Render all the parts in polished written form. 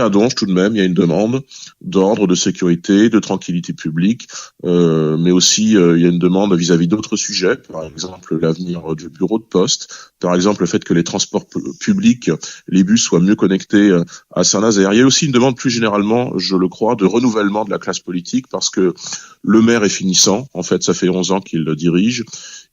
à Donge, tout de même, il y a une demande d'ordre, de sécurité, de tranquillité publique, mais aussi il y a une demande vis-à-vis d'autres sujets, par exemple l'avenir du bureau de poste, par exemple le fait que les transports publics, les bus soient mieux connectés à Saint-Nazaire. Il y a aussi une demande plus généralement, je le crois, de renouvellement de la classe politique, parce que le maire est finissant. En fait, ça fait 11 ans qu'il le dirige.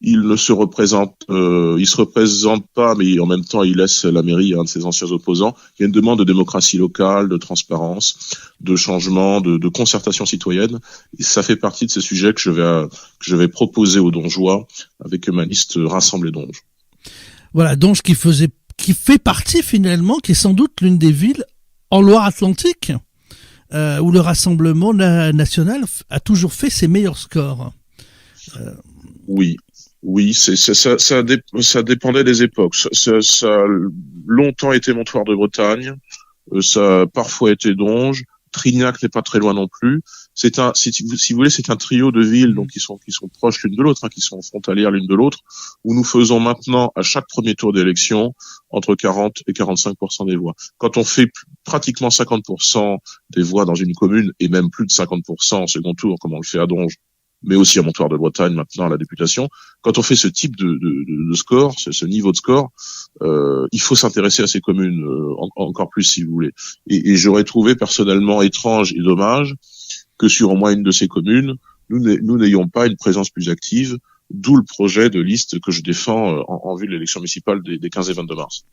Il ne se représente, il se représente pas, mais en même temps, il laisse la mairie à un de ses anciens opposants. Il y a une demande de démocratie locale, de transparence, de changement, de concertation citoyenne. Et ça fait partie de ces sujets que je vais proposer aux Dongeois avec ma liste Rassemble les Donges. Voilà, Donge qui fait partie finalement, qui est sans doute l'une des villes en Loire-Atlantique où le Rassemblement national a toujours fait ses meilleurs scores. Oui, ça dépendait des époques. Ça a longtemps été Montoire de Bretagne, ça a parfois été Donge. Trignac n'est pas très loin non plus. Si vous voulez, c'est un trio de villes donc qui sont proches l'une de l'autre, qui sont frontalières l'une de l'autre, où nous faisons maintenant à chaque premier tour d'élection entre 40 et 45% des voix. Quand on fait pratiquement 50% des voix dans une commune et même plus de 50% en second tour, comme on le fait à Donge, mais aussi à Montoire de Bretagne maintenant à la députation. Quand on fait ce type de score, ce niveau de score, il faut s'intéresser à ces communes encore plus si vous voulez. Et j'aurais trouvé personnellement étrange et dommage que sur au moins une de ces communes, nous n'ayons pas une présence plus active, d'où le projet de liste que je défends en vue de l'élection municipale des 15 et 22 mars.